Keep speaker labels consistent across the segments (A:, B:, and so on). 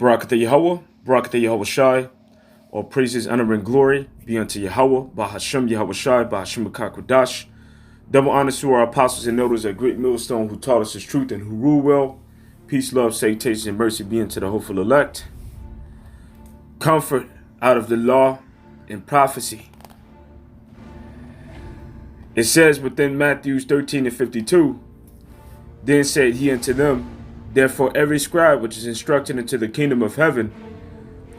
A: Barakatah Yahweh, Barakatah Yahweh Shai, all praises, honor, and glory be unto Yahweh, Bahashem Yahweh Shai, Bahashem Kodash. Double honors to our apostles and elders at Great Millstone who taught us his truth and who rule well. Peace, love, salutation, and mercy be unto the hopeful elect. Comfort out of the law and prophecy. It says within Matthew 13 and 52, then said he unto them, therefore every scribe which is instructed into the kingdom of heaven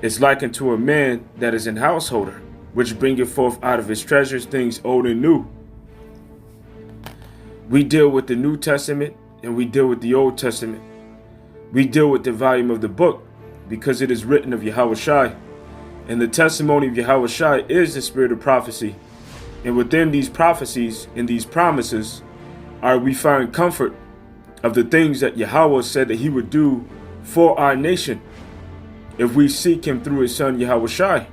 A: is like unto a man that is an householder, which bringeth forth out of his treasures things old and new. We deal with the New Testament and we deal with the Old Testament. We deal with the volume of the book because it is written of Yahweh Shai. And the testimony of Yahweh Shai is the spirit of prophecy. And within these prophecies and these promises we find comfort of the things that Yahweh said that he would do for our nation if we seek him through his son Yahweh Shai,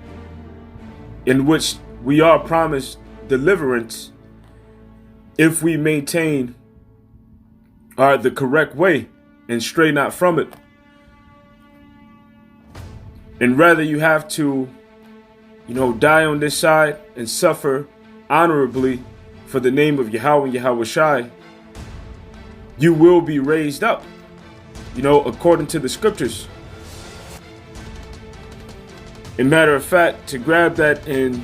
A: in which we are promised deliverance if we maintain the correct way and stray not from it. And rather you have to, die on this side and suffer honorably for the name of Yahweh and Yahweh Shai, you will be raised up, according to the scriptures. And matter of fact, to grab that in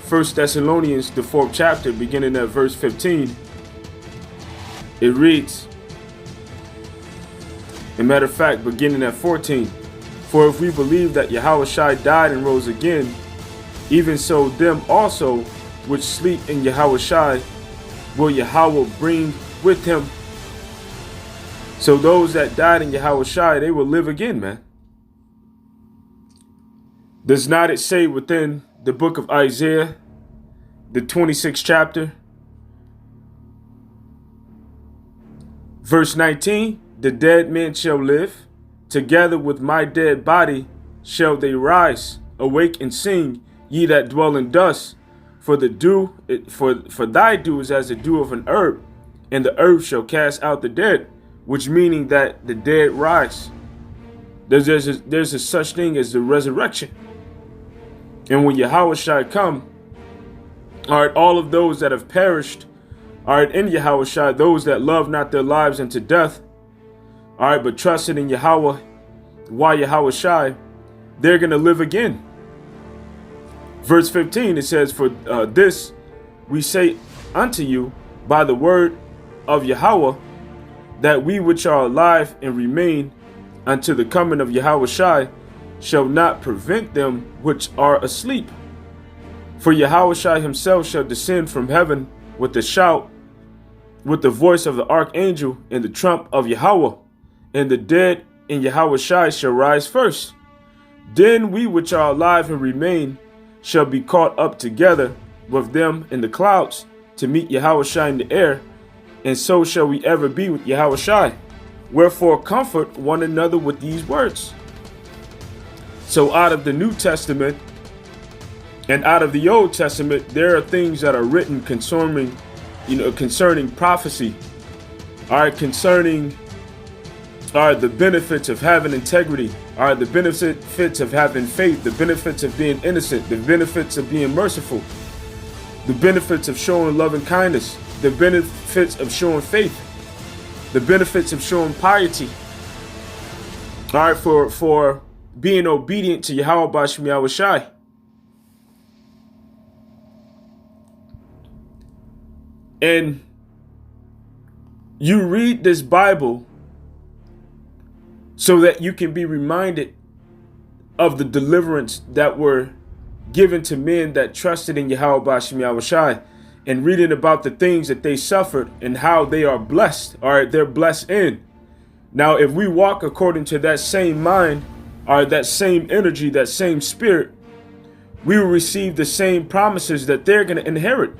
A: 1 Thessalonians, the 4th chapter, beginning at verse 15, it reads, and matter of fact, beginning at 14, for if we believe that Yahweh Shai died and rose again, even so them also which sleep in Yahweh Shai will Yahweh bring with him. So those that died in Yahweh Shai, they will live again, man. Does not it say within the book of Isaiah, the 26th chapter, verse 19, the dead men shall live, together with my dead body shall they rise, awake and sing, ye that dwell in dust, for the dew, for thy dew is as the dew of an herb, and the earth shall cast out the dead, which meaning that the dead rise. There's a such thing as the resurrection. And when Yahweh Shai come, all of those that have perished, in Yahweh Shai, those that love not their lives unto death, but trusted in Yahweh, why Yahweh Shai, they're going to live again. Verse 15, it says, for this we say unto you by the word of Yahweh, that we which are alive and remain unto the coming of Yahweh Shai shall not prevent them which are asleep. For Yahweh Shai himself shall descend from heaven with a shout, with the voice of the archangel and the trump of Yahweh, and the dead in Yahweh Shai shall rise first. Then we which are alive and remain shall be caught up together with them in the clouds to meet Yahweh Shai in the air, and so shall we ever be with Yahweh Shai. Wherefore comfort one another with these words. So out of the New Testament and out of the Old Testament, there are things that are written concerning prophecy, concerning the benefits of having integrity, the benefits of having faith, the benefits of being innocent, the benefits of being merciful, the benefits of showing love and kindness, the benefits of showing faith, the benefits of showing piety, for being obedient to Yahweh B'Shem Yahweh Shai. And you read this Bible so that you can be reminded of the deliverance that were given to men that trusted in Yahweh B'Shem Yahweh Shai, and reading about the things that they suffered and how they are blessed, they're blessed in. Now, if we walk according to that same mind, that same energy, that same spirit, we will receive the same promises that they're going to inherit.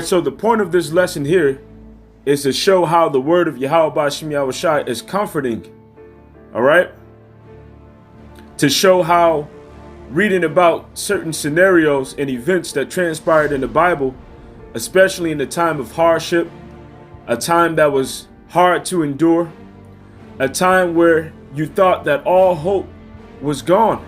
A: So the point of this lesson here is to show how the word of Yahweh B'Shem Yahweh Shai is comforting. To show how reading about certain scenarios and events that transpired in the Bible, especially in the time of hardship, a time that was hard to endure, a time where you thought that all hope was gone.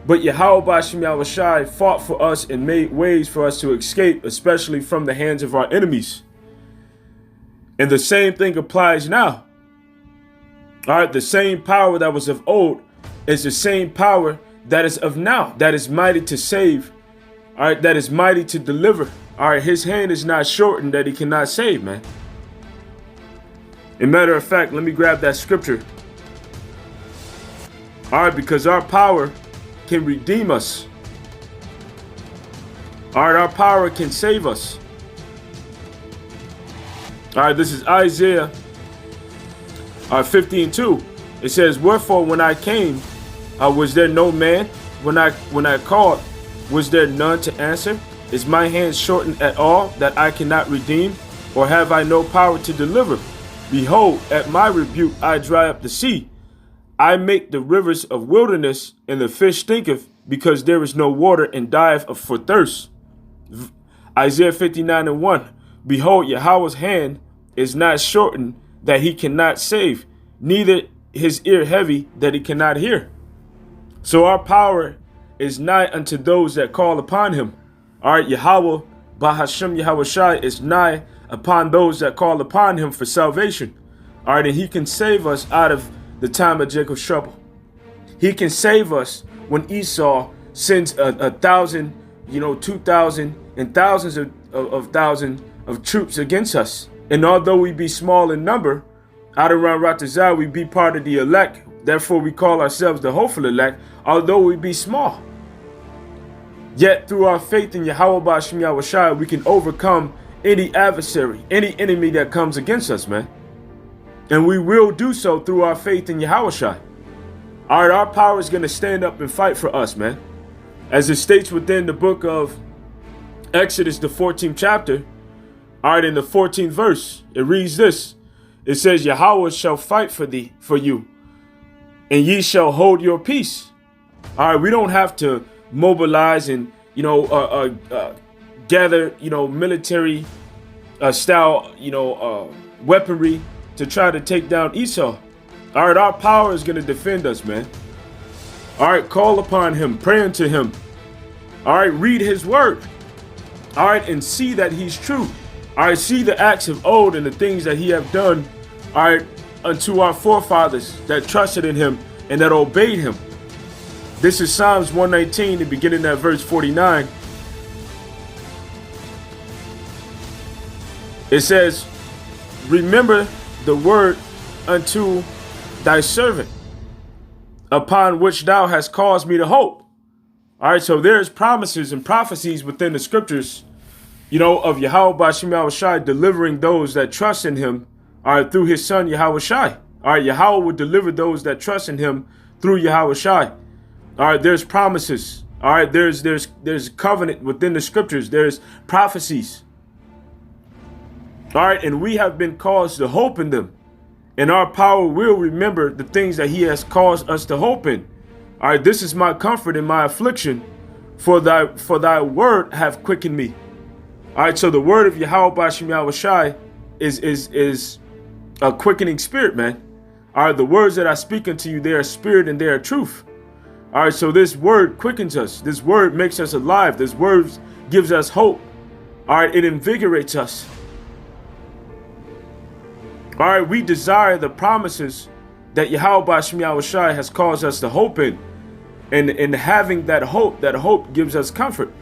A: But Yahweh Bashim Yahushai fought for us and made ways for us to escape, especially from the hands of our enemies. And the same thing applies now. All right, the same power that was of old is the same power that is of now, that is mighty to save, all right, that is mighty to deliver. All right, his hand is not shortened that he cannot save, man. As a matter of fact, let me grab that scripture. All right, because our power can redeem us. All right, our power can save us. All right, this is Isaiah 50:2. It says, "Wherefore when I came, was there no man? When I called, was there none to answer? Is my hand shortened at all that I cannot redeem? Or have I no power to deliver? Behold, at my rebuke I dry up the sea. I make the rivers of wilderness, and the fish stinketh, because there is no water, and dieth for thirst." Isaiah 59:1. "Behold, Yahweh's hand is not shortened that he cannot save, neither his ear heavy that he cannot hear." So our power is nigh unto those that call upon him. All right, Yahweh, Bahashem Yahushai, is nigh upon those that call upon him for salvation. All right, and he can save us out of the time of Jacob's trouble. He can save us when Esau sends a thousand, 2,000, and thousands of thousands of troops against us. And although we be small in number, out around Ratazah, we be part of the elect. Therefore, we call ourselves the hopeful elect, although we be small. Yet, through our faith in Yahweh Bashim Yahushai, we can overcome any adversary, any enemy that comes against us, man. And we will do so through our faith in Yahushai. All right, our power is going to stand up and fight for us, man. As it states within the book of Exodus, the 14th chapter, all right, in the 14th verse, it reads this. It says, "Yahweh shall fight for you, and ye shall hold your peace." All right, we don't have to mobilize and, gather, military style, weaponry to try to take down Esau. All right, our power is going to defend us, man. All right, call upon him, pray unto him. All right, read his word. All right, and see that he's true. All right, see the acts of old and the things that he have done, all right, unto our forefathers that trusted in him and that obeyed him. This is Psalms 119, and beginning at verse 49. It says, "Remember the word unto thy servant, upon which thou hast caused me to hope." All right, so there's promises and prophecies within the scriptures, of Yahweh Bashim Yahushai delivering those that trust in him, all right, through his son Yahushai. All right, Yahweh will deliver those that trust in him through Yahushai. All right, there's promises. All right, there's covenant within the scriptures. There's prophecies. All right, and we have been caused to hope in them. And our power will remember the things that he has caused us to hope in. All right, this is my comfort in my affliction, for thy word have quickened me. All right, so the word of Yahweh Bashim Yahushai is a quickening spirit, man. All right, the words that I speak unto you, they are spirit and they are truth. All right, so this word quickens us. This word makes us alive. This word gives us hope. All right, it invigorates us. All right, we desire the promises that Yahweh Bashim Yahushai has caused us to hope in. And having that hope gives us comfort.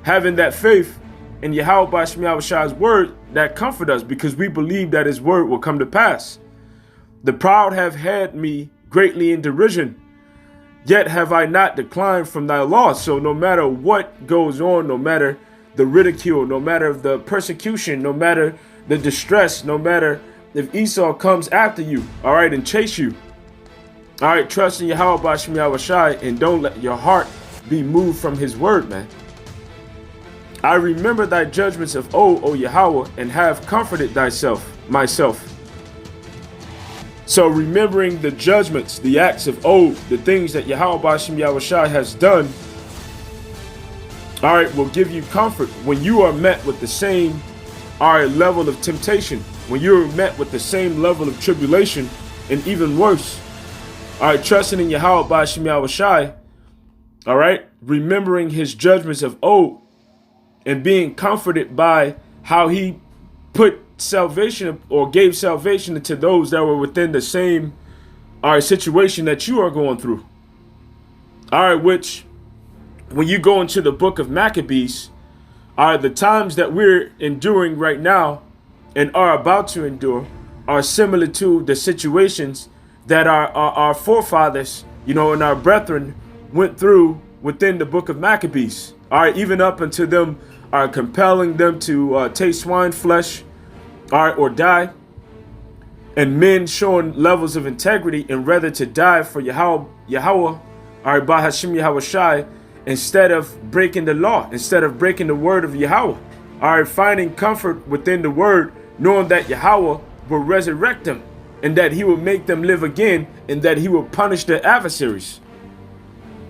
A: Having that faith in Yahweh Bashim Yahushai's word, that comfort us because we believe that his word will come to pass. "The proud have had me greatly in derision, yet have I not declined from thy law." So no matter what goes on, no matter the ridicule, no matter the persecution, no matter the distress, no matter if Esau comes after you, all right, and chase you, all right, trust in Yahweh Bashim Yahushai and don't let your heart be moved from his word, man. "I remember thy judgments of old, O Yahweh, and have comforted myself. So remembering the judgments, the acts of old, the things that Yahweh Bashim Yahushai has done, all right, will give you comfort when you are met with the same, all right, level of temptation, when you're met with the same level of tribulation, and even worse. All right, trusting in Yahweh by Shem Shai. All right, remembering his judgments of old and being comforted by how he put salvation or gave salvation to those that were within the same situation that you are going through. All right, which when you go into the book of Maccabees, the times that we're enduring right now and are about to endure are similar to the situations that our forefathers, and our brethren went through within the book of Maccabees. All right, even up until them compelling them to taste swine flesh, or die, and men showing levels of integrity and rather to die for Yahweh, by Hashem Yahweh Shai, instead of breaking the law, instead of breaking the word of Yahweh. All right, finding comfort within the word, knowing that Yahweh will resurrect them and that he will make them live again and that he will punish their adversaries.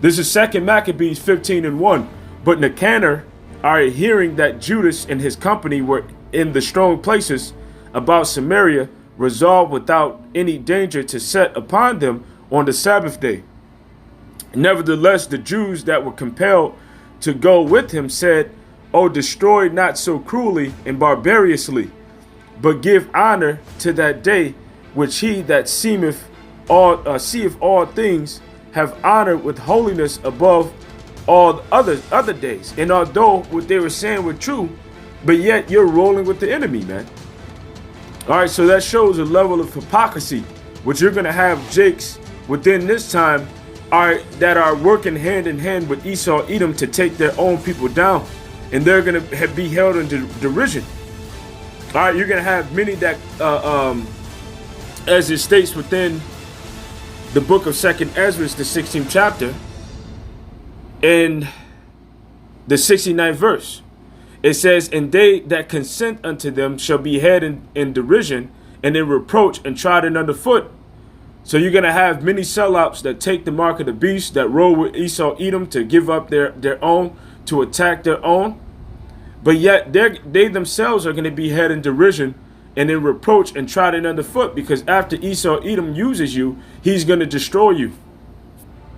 A: This is 2 Maccabees 15:1. But Nicanor, hearing that Judas and his company were in the strong places about Samaria, resolved without any danger to set upon them on the Sabbath day. Nevertheless, the Jews that were compelled to go with him said, "O destroy not so cruelly and barbarously, but give honor to that day which he that seeth all things have honored with holiness above all other days." And although what they were saying were true, but yet you're rolling with the enemy, man. All right, so that shows a level of hypocrisy, which you're going to have Jakes within this time that are working hand in hand with Esau, Edom to take their own people down, and they're going to be held in derision. All right, you're going to have many that, as it states within the book of 2nd Ezra, the 16th chapter, in the 69th verse, it says, "And they that consent unto them shall be had in derision and in reproach and trodden underfoot." So you're going to have many sellouts that take the mark of the beast, that roll with Esau, Edom to give up their own, to attack their own. But yet they themselves are going to be had in derision and in reproach and trodden underfoot, because after Esau, Edom uses you, he's going to destroy you.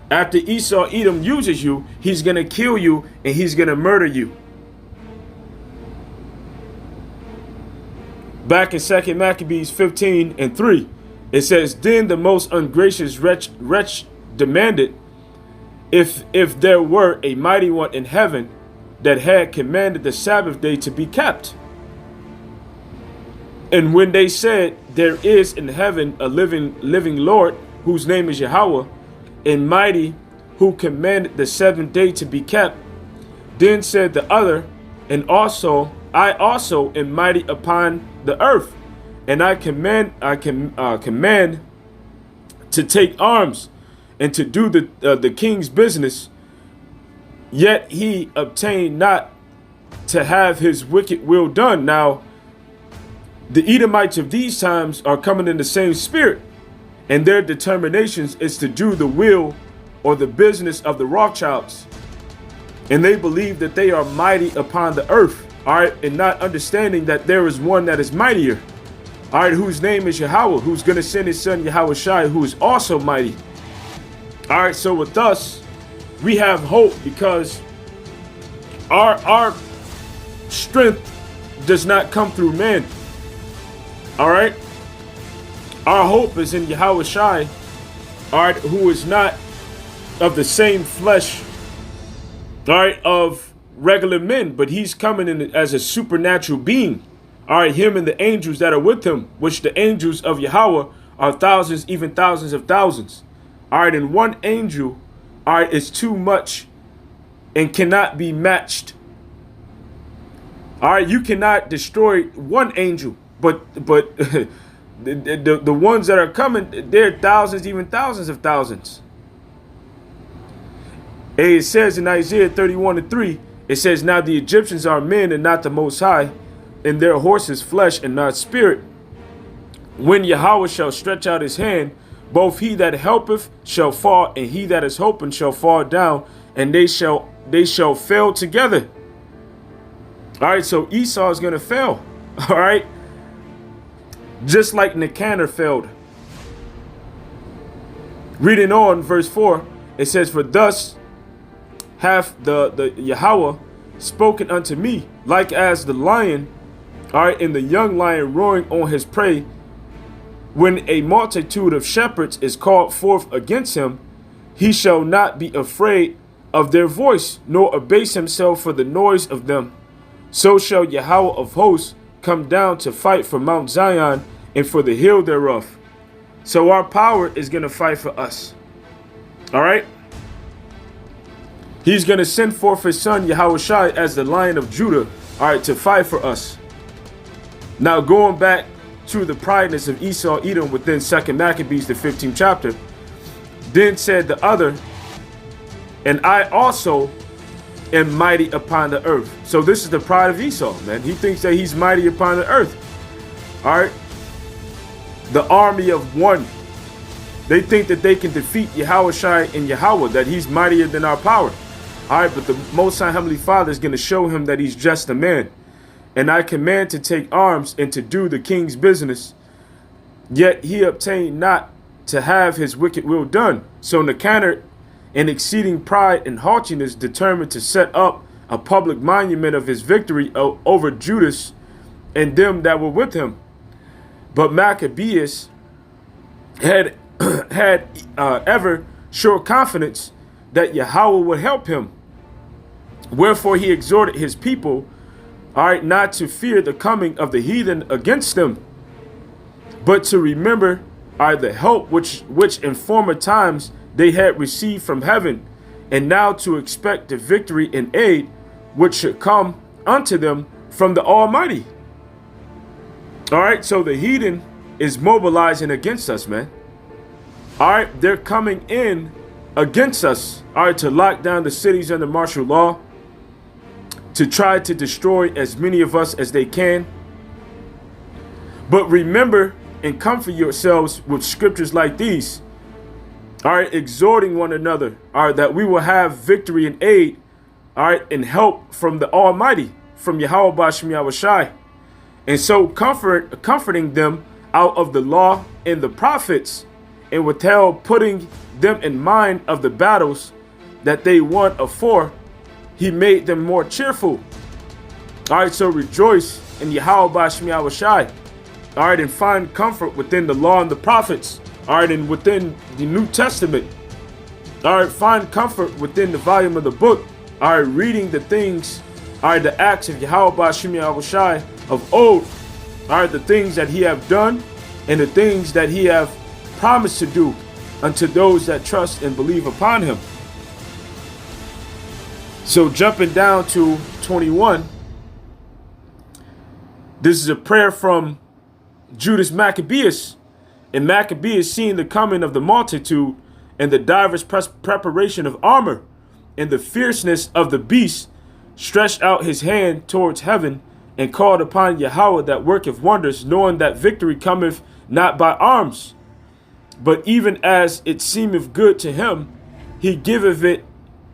A: After Esau, Edom uses you, he's going to kill you and he's going to murder you. Back in 2 Maccabees 15:3, it says, "Then the most ungracious wretch demanded if there were a mighty one in heaven that had commanded the Sabbath day to be kept. And when they said, There is in heaven a living Lord, whose name is Yahweh, and mighty, who commanded the seventh day to be kept, then said the other, and also I also am mighty upon the earth, and I command to take arms and to do the king's business. Yet he obtained not to have his wicked will done." Now, the Edomites of these times are coming in the same spirit, and their determinations is to do the will or the business of the Rothschilds. And they believe that they are mighty upon the earth, all right, and not understanding that there is one that is mightier, all right, whose name is Yahweh, who's going to send his son Yahweh Shai, who is also mighty. All right, so with us, we have hope, because our strength does not come through man. All right, our hope is in Yahweh Shai, all right, who is not of the same flesh, all right, of regular men, but he's coming in as a supernatural being. All right, him and the angels that are with him, which the angels of Yahweh are thousands, even thousands of thousands. All right, and one angel, all right, is too much and cannot be matched. All right, you cannot destroy one angel, but the ones that are coming, they're thousands, even thousands of thousands. And it says in Isaiah 31:3, it says, "Now the Egyptians are men and not the Most High, and their horses flesh and not spirit. When Yahweh shall stretch out his hand, both he that helpeth shall fall, and he that is hoping shall fall down, and they shall fail together." All right, so Esau is going to fail. All right, just like Nicanor failed. Reading on verse 4, it says, for thus hath the Yahweh spoken unto me, like as the lion, all right, and the young lion roaring on his prey, when a multitude of shepherds is called forth against him, he shall not be afraid of their voice, nor abase himself for the noise of them. So shall Yahweh of hosts come down to fight for Mount Zion and for the hill thereof. So our power is going to fight for us. All right. He's going to send forth his son Yahushua as the Lion of Judah, all right, to fight for us. Now going back to the prideness of Esau, Edom within 2 Maccabees, the 15th chapter, then said the other, and I also am mighty upon the earth. So this is the pride of Esau, man. He thinks that he's mighty upon the earth. All right. The army of one. They think that they can defeat Yahushua and Yahweh, that he's mightier than our power. All right, but the Most High Heavenly Father is going to show him that he's just a man. And I command to take arms and to do the king's business. Yet he obtained not to have his wicked will done. So Nicanor, in exceeding pride and haughtiness, determined to set up a public monument of his victory over Judas and them that were with him. But Maccabeus had ever sure confidence that Yahweh would help him. Wherefore he exhorted his people, all right, not to fear the coming of the heathen against them, but to remember, all right, the help which in former times they had received from heaven, and now to expect the victory and aid which should come unto them from the Almighty. All right, so the heathen is mobilizing against us, man. All right, they're coming in against us, all right, to lock down the cities under martial law, to try to destroy as many of us as they can. But remember and comfort yourselves with scriptures like these, all right, exhorting one another, all right, that we will have victory and aid, all right, and help from the Almighty, from Yahweh B'Shem Yahushai. And so comforting them out of the law and the prophets, and withheld putting them in mind of the battles that they won afore, he made them more cheerful. All right, so rejoice in Yahweh B'Shem Yahushai. All right, and find comfort within the law and the prophets. All right, and within the New Testament. All right, find comfort within the volume of the book. All right, reading the things, all right, the acts of Yahweh B'Shem Yahushai of old. All right, the things that he have done and the things that he have promised to do unto those that trust and believe upon him. So jumping down to 21, this is a prayer from Judas Maccabeus. And Maccabeus, seeing the coming of the multitude and the divers preparation of armor and the fierceness of the beast, stretched out his hand towards heaven and called upon Yahweh that worketh wonders, knowing that victory cometh not by arms, but even as it seemeth good to him, he giveth it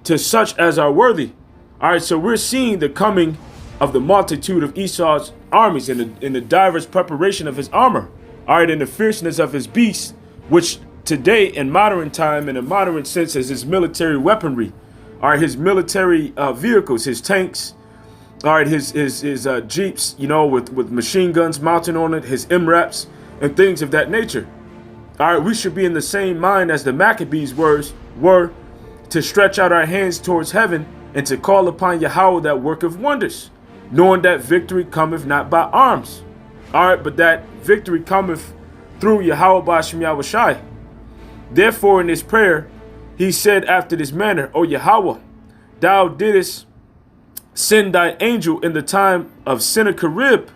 A: to such as are worthy. All right, so we're seeing the coming of the multitude of Esau's armies in the diverse preparation of his armor. All right, in the fierceness of his beasts, which today in modern time, in a modern sense, is his military weaponry. All right, his military vehicles, his tanks, all right, his jeeps, you know, with machine guns mounted on it, his MRAPs and things of that nature. All right, we should be in the same mind as the Maccabees were to stretch out our hands towards heaven and to call upon Yahweh that worketh wonders, knowing that victory cometh not by arms. All right, but that victory cometh through Yahweh B'Shem Yahushai. Therefore, in this prayer, he said after this manner, O Yahweh, thou didst send thy angel in the time of Sennacherib,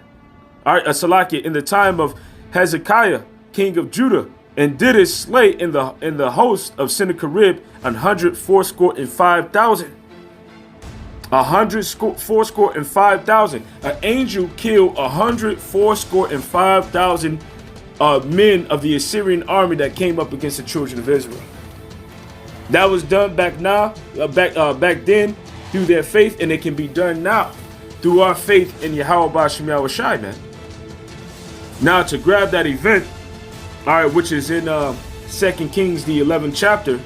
A: all right, Salakia, in the time of Hezekiah, king of Judah, and didst slay in the host of Sennacherib 185,000. 185,000. An angel killed 185,000 men of the Assyrian army that came up against the children of Israel. That was done back then through their faith, and it can be done now through our faith in Yahweh B'Shem Yahushai, man. Now to grab that event, all right, which is in 2 Kings, the 11th chapter,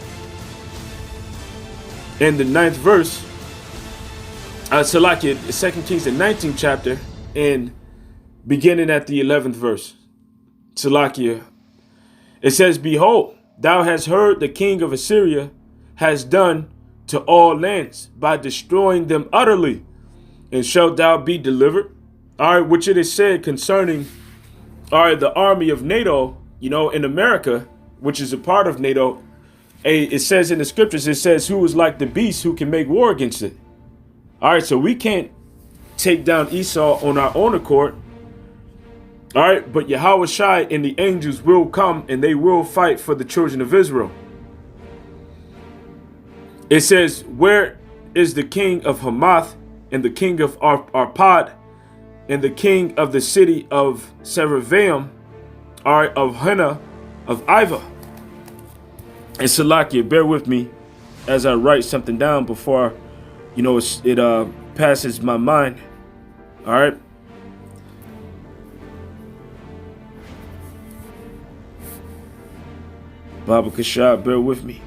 A: and the 9th verse. Salakia, 2 Kings, the 19th chapter, and beginning at the 11th verse. Salakia. It says, Behold, thou hast heard the king of Assyria has done to all lands by destroying them utterly, and shalt thou be delivered? All right, which it is said concerning, all right, the army of NATO, in America, which is a part of NATO. It says in the scriptures, it says, who is like the beast who can make war against it? All right, so we can't take down Esau on our own accord. All right, but Yahweh Shai and the angels will come and they will fight for the children of Israel. It says, where is the king of Hamath and the king of Arpad and the king of the city of Seraphaim, all right, of Hena, of Iva? And Salakia, bear with me as I write something down before, it passes my mind. All right. Baba Kashab, bear with me.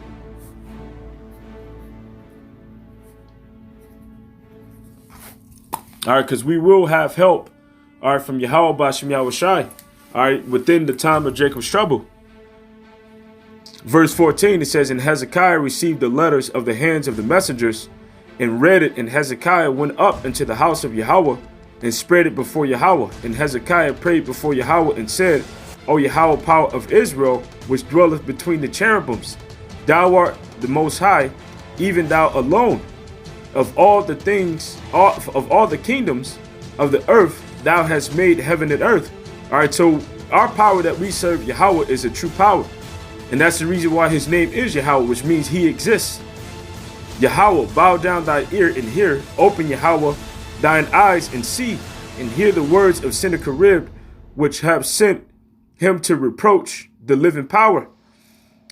A: All right, because we will have help, all right, from Yahweh Bashem Yahweh Shai, all right, within the time of Jacob's trouble. Verse 14, it says, And Hezekiah received the letters of the hands of the messengers and read it, and Hezekiah went up into the house of Yahweh and spread it before Yahweh. And Hezekiah prayed before Yahweh and said, O Yahweh, power of Israel, which dwelleth between the cherubims, thou art the most high, even thou alone. Of all the things, of all the kingdoms of the earth, thou hast made heaven and earth. All right, so our power that we serve Yahweh is a true power. And that's the reason why his name is Yahweh, which means he exists. Yahweh, bow down thy ear and hear. Open, Yahweh, thine eyes and see, and hear the words of Sennacherib, which have sent him to reproach the living power.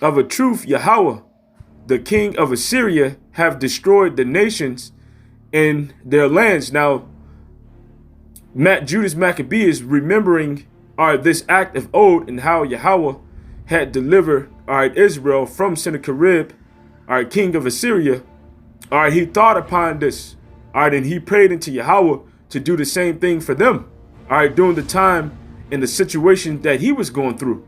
A: Of a truth, Yahweh, the king of Assyria, have destroyed the nations in their lands. Now, Judas Maccabee is remembering this act of old and how Yahweh had delivered Israel from Sennacherib, king of Assyria. He thought upon this, and he prayed into Yahweh to do the same thing for them, during the time and the situation that he was going through.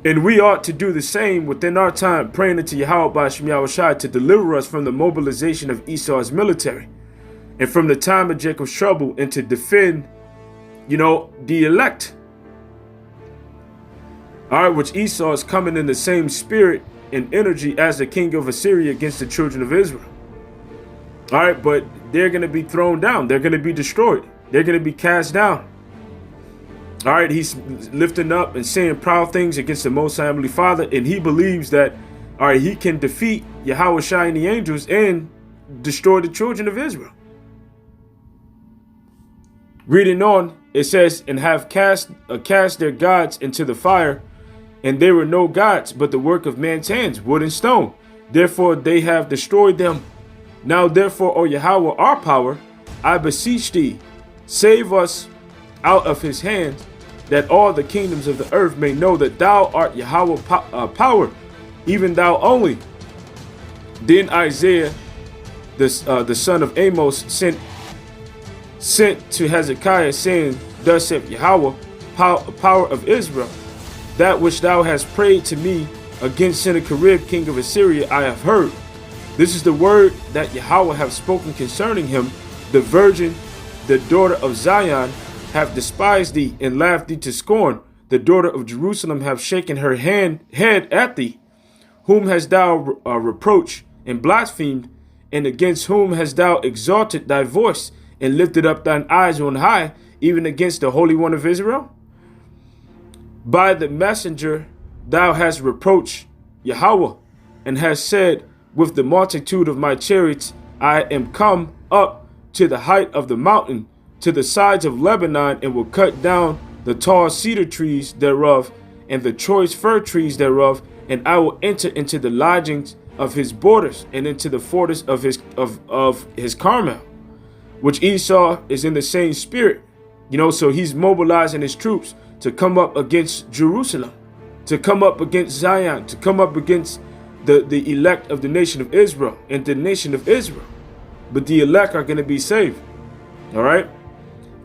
A: And we ought to do the same within our time, praying into Yahweh Bashem Yahweh Shai to deliver us from the mobilization of Esau's military and from the time of Jacob's trouble, and to defend, the elect. Which Esau is coming in the same spirit and energy as the king of Assyria against the children of Israel. But they're going to be thrown down. They're going to be destroyed. They're going to be cast down. He's lifting up and saying proud things against the Most High Heavenly Father, and he believes that, he can defeat Yahweh Shai and the angels and destroy the children of Israel. Reading on, it says, And have cast their gods into the fire, and they were no gods, but the work of man's hands, wood and stone. Therefore they have destroyed them. Now therefore, O Yahweh, our power, I beseech thee, save us out of his hand, that all the kingdoms of the earth may know that thou art Yahweh power, even thou only. Then Isaiah, the son of Amos, sent to Hezekiah, saying, Thus saith Yahweh, power of Israel, that which thou hast prayed to me against Sennacherib, king of Assyria, I have heard. This is the word that Yahweh have spoken concerning him. The virgin, the daughter of Zion, have despised thee and laughed thee to scorn. The daughter of Jerusalem have shaken her head at thee. Whom hast thou reproached and blasphemed? And against whom hast thou exalted thy voice and lifted up thine eyes on high, even against the Holy One of Israel? By the messenger thou hast reproached Yahweh, and hast said, With the multitude of my chariots I am come up to the height of the mountain, to the sides of Lebanon, and will cut down the tall cedar trees thereof, and the choice fir trees thereof, and I will enter into the lodgings of his borders, and into the fortress of his Carmel. Which Esau is in the same spirit, so he's mobilizing his troops to come up against Jerusalem, to come up against Zion, to come up against the elect of the nation of Israel and the nation of Israel. But the elect are going to be saved. All right.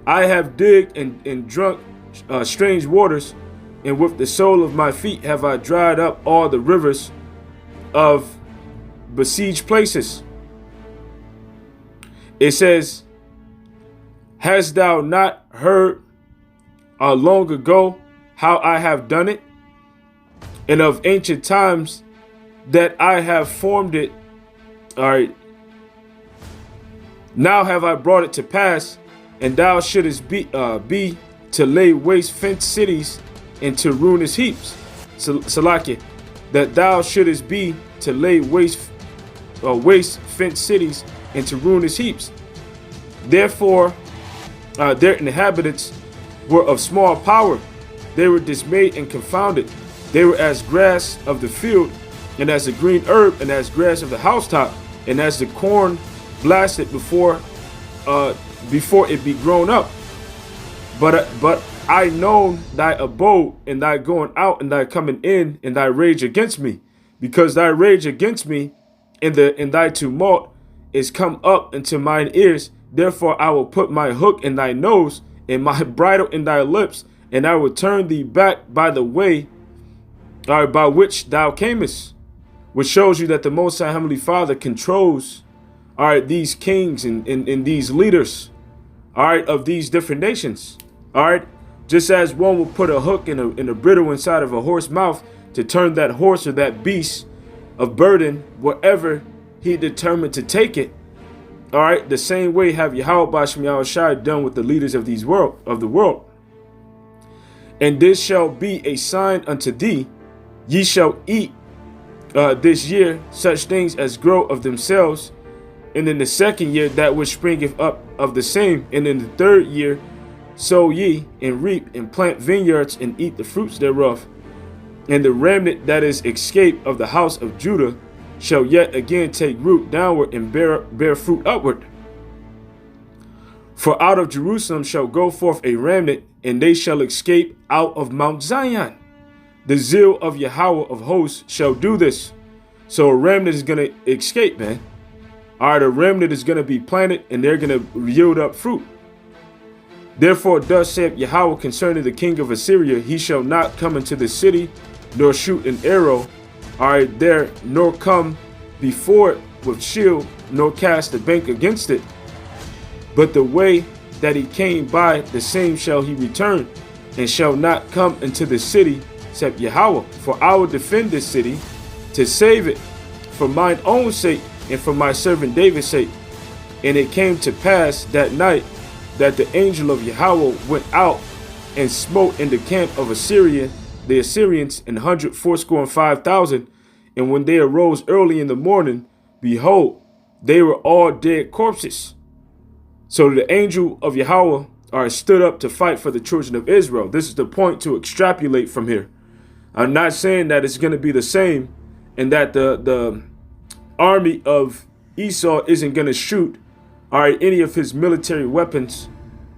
A: I have digged and drunk strange waters, and with the sole of my feet have I dried up all the rivers of besieged places. It says, hast thou not heard long ago how I have done it, and of ancient times that I have formed it? All right. Now have I brought it to pass, and thou shouldest be to lay waste fenced cities into ruinous heaps. Salakia, that thou shouldest be to lay waste fenced cities into ruinous heaps. Therefore, their inhabitants were of small power. They were dismayed and confounded. They were as grass of the field, and as the green herb, and as grass of the housetop, and as the corn blasted before it be grown up. But I known thy abode, and thy going out, and thy coming in, and thy rage against me, because thy rage against me and thy tumult is come up into mine ears. Therefore I will put my hook in thy nose, and my bridle in thy lips, and I will turn thee back by the way by which thou camest. Which shows you that the Most High Heavenly Father controls, all right, these kings and these leaders, all right, of these different nations. All right, just as one will put a hook in a bridle inside of a horse's mouth to turn that horse or that beast of burden wherever he determined to take it. All right, the same way have Yahweh Bashim Yahushai done with the leaders of the world. And this shall be a sign unto thee: ye shall eat this year such things as grow of themselves, and in the second year that which springeth up of the same, and in the third year sow ye and reap and plant vineyards and eat the fruits thereof. And the remnant that is escaped of the house of Judah shall yet again take root downward and bear fruit upward. For out of Jerusalem shall go forth a remnant, and they shall escape out of Mount Zion. The zeal of Yahweh of hosts shall do this. So a remnant is going to escape, man. All right, a remnant is going to be planted, and they're going to yield up fruit. Therefore thus saith Yahweh concerning the king of Assyria: he shall not come into the city, nor shoot an arrow, all right, there, nor come before it with shield, nor cast a bank against it. But the way that he came by, the same shall he return, and shall not come into the city, saith Yahweh. For I will defend this city to save it for mine own sake and for my servant David's sake. And it came to pass that night that the angel of Yahweh went out and smote in the camp of the Assyrians 185,000. And when they arose early in the morning, behold, they were all dead corpses. So the angel of Yahweh stood up to fight for the children of Israel. This is the point to extrapolate from here. I'm not saying that it's going to be the same, and that the army of Esau isn't going to shoot, all right, any of his military weapons,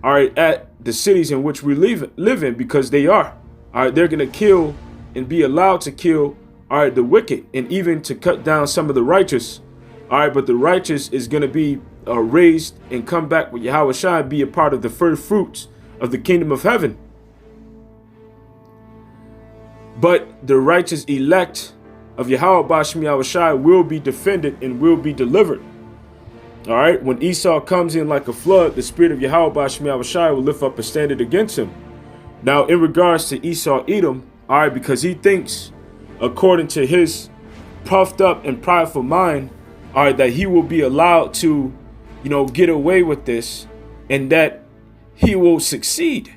A: all right, at the cities in which we live in, because they are. All right, they're going to kill and be allowed to kill, all right, the wicked, and even to cut down some of the righteous. All right, but the righteous is going to be raised and come back with Yahweh Shai, be a part of the first fruits of the kingdom of heaven. But the righteous elect of Yahweh Bashim Yahweh Shai will be defended and will be delivered. All right, when Esau comes in like a flood, the spirit of Yahweh Bashim Yahweh Shai will lift up a standard against him. Now, in regards to Esau Edom, all right, because he thinks, according to his puffed up and prideful mind, all right, that he will be allowed to, get away with this, and that he will succeed.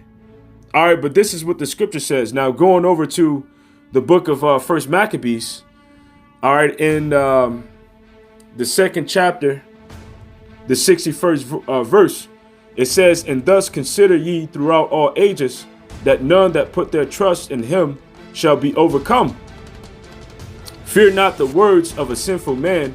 A: All right, but this is what the scripture says. Now, going over to the book of First Maccabees, all right, in the second chapter, the 61st verse, it says, "And thus consider ye throughout all ages, that none that put their trust in him shall be overcome. Fear not the words of a sinful man,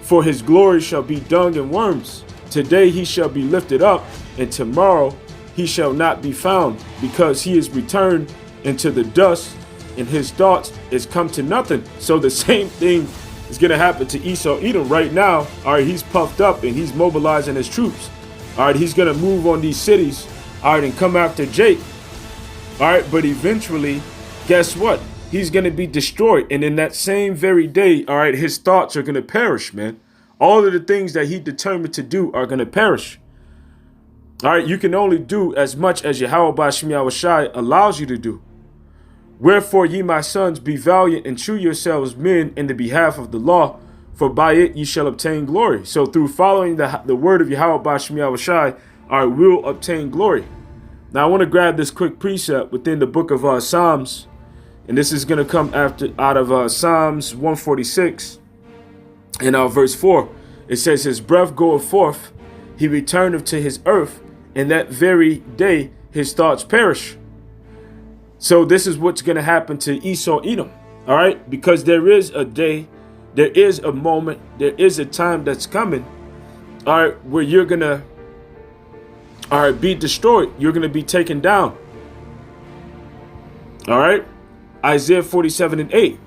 A: for his glory shall be dung and worms. Today he shall be lifted up, and tomorrow he shall not be found, because he is returned into the dust, and his thoughts is come to nothing. So the same thing is going to happen to Esau Edom right now. All right, he's puffed up and he's mobilizing his troops. All right, he's going to move on these cities. All right, and come after Jake. All right, but eventually, guess what? He's going to be destroyed. And in that same very day, all right, his thoughts are going to perish, man. All of the things that he determined to do are going to perish. All right, you can only do as much as Yahweh Ba'Shem Yahushai allows you to do. Wherefore, ye my sons, be valiant and shew yourselves men in the behalf of the law, for by it ye shall obtain glory. So through following the word of Yahweh Ba'Shem Yahushai, I will obtain glory. Now I want to grab this quick precept within the book of Psalms, and this is going to come out of Psalms 146 and verse 4. It says, his breath goeth forth, he returneth to his earth, and that very day his thoughts perish. So this is what's going to happen to Esau Edom, all right? Because there is a day, there is a moment, there is a time that's coming, all right, where you're going to, all right, be destroyed. You're going to be taken down. All right? Isaiah 47:8.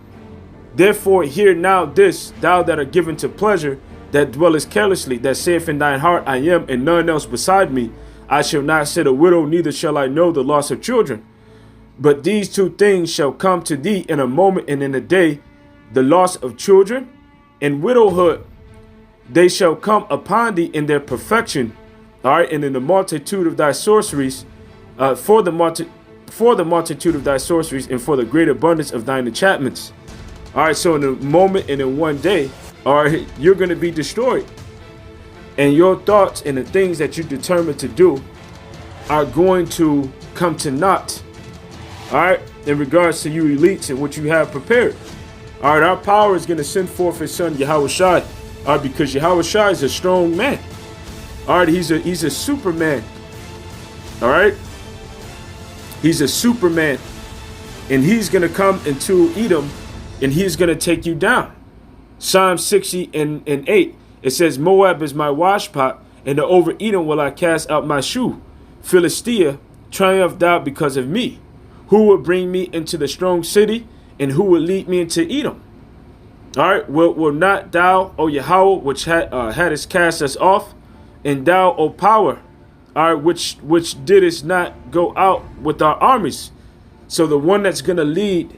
A: Therefore hear now this, thou that are given to pleasure, that dwellest carelessly, that saith in thine heart, I am, and none else beside me. I shall not sit a widow, neither shall I know the loss of children. But these two things shall come to thee in a moment and in a day, the loss of children and widowhood. They shall come upon thee in their perfection. All right, and in the multitude of thy sorceries, for the multitude of thy sorceries, and for the great abundance of thine enchantments. All right, so in a moment and in one day, all right, you're going to be destroyed. And your thoughts and the things that you determined to do are going to come to naught. All right, in regards to you elites and what you have prepared. All right, our power is going to send forth his son Yahushai. All right, because Yahushai is a strong man. All right, he's a Superman. All right, he's a Superman, and he's going to come into Edom, and he's going to take you down. Psalm 60 and 8. It says, Moab is my washpot, and over Edom will I cast out my shoe. Philistia, triumph thou because of me. Who will bring me into the strong city, and who will lead me into Edom? All right, will not thou, O Yahweh, which hadst cast us off, and thou, O power, all right, which didst not go out with our armies? So the one that's going to lead,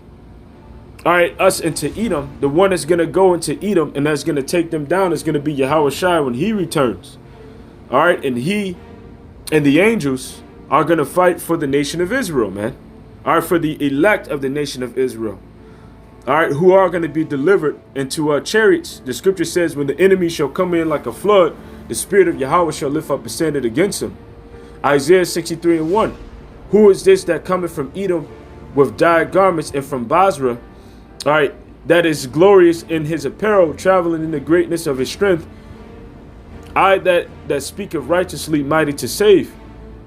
A: all right, us into Edom, the one that's going to go into Edom and that's going to take them down is going to be Yahushai when he returns. All right, and he and the angels are going to fight for the nation of Israel, man. All right, for the elect of the nation of Israel. All right, who are going to be delivered into chariots. The scripture says, when the enemy shall come in like a flood, the spirit of Yahweh shall lift up a standard against him. Isaiah 63:1. Who is this that cometh from Edom with dyed garments, and from Basra, all right, that is glorious in his apparel, traveling in the greatness of his strength? I that speaketh righteously, mighty to save.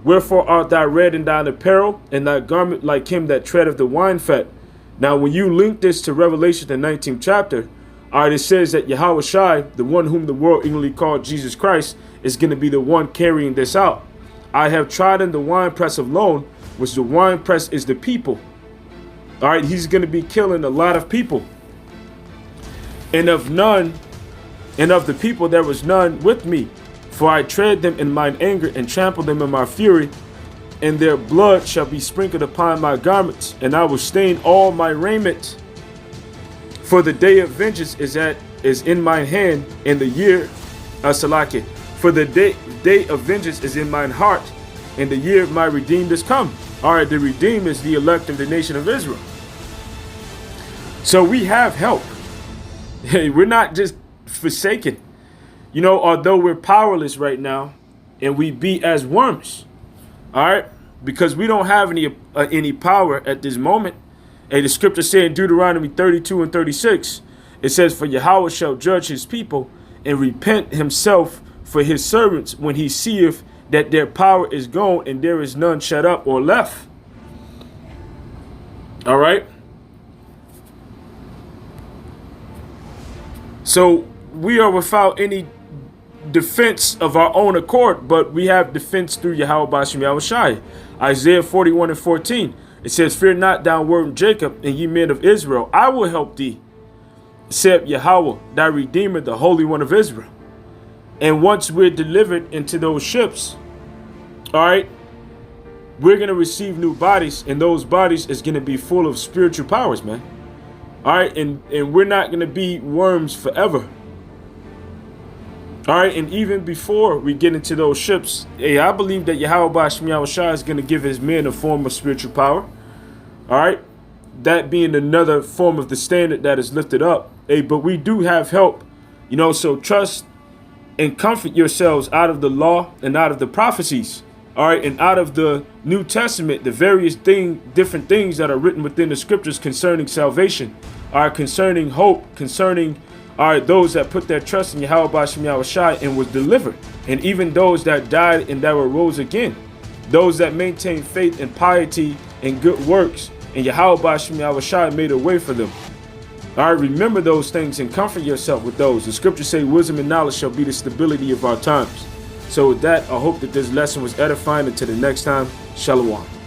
A: Wherefore art thou red in thine apparel, and thy garment like him that treadeth the wine fat? Now, when you link this to Revelation, the 19th chapter, all right, it says that Yahushai, the one whom the world eagerly called Jesus Christ, is going to be the one carrying this out. I have trodden the winepress of loan, which the winepress is the people. All right, he's going to be killing a lot of people. And of the people there was none with me. For I tread them in mine anger, and trample them in my fury. And their blood shall be sprinkled upon my garments, and I will stain all my raiment. For the day of vengeance is in mine hand, and the year Salaki. For the day of vengeance is in mine heart, and the year of my redeemed is come. All right, the redeemed is the elect of the nation of Israel. So we have help. Hey, we're not just forsaken. You know, although we're powerless right now, and we be as worms. All right, because we don't have any power at this moment. And the scripture said in Deuteronomy 32 and 36, it says, for Yahweh shall judge his people and repent himself for his servants when he seeth that their power is gone and there is none shut up or left. All right. So we are without any defense of our own accord, but we have defense through Yahweh Ba'Shem Yahushai. Isaiah 41 and 14. It says, "Fear not, thou worm Jacob, and ye men of Israel, I will help thee, said Yahweh, thy Redeemer, the Holy One of Israel." And once we're delivered into those ships, all right, we're going to receive new bodies, and those bodies is going to be full of spiritual powers, man. All right, and we're not going to be worms forever. All right, and even before we get into those ships, hey, I believe that Yahweh Bashim Yahushua is going to give his men a form of spiritual power. All right, that being another form of the standard that is lifted up. Hey, but we do have help, you know, so trust and comfort yourselves out of the law and out of the prophecies. All right, and out of the New Testament, the various different things that are written within the scriptures concerning salvation, are concerning hope, concerning those that put their trust in Yahweh Bashim Yahushua and was delivered, and even those that died and that were rose again, those that maintained faith and piety and good works, and Yahweh Bashim Yahushua made a way for them. All right, remember those things and comfort yourself with those. The scriptures say wisdom and knowledge shall be the stability of our times. So with that, I hope that this lesson was edifying. Until the next time, Shalom.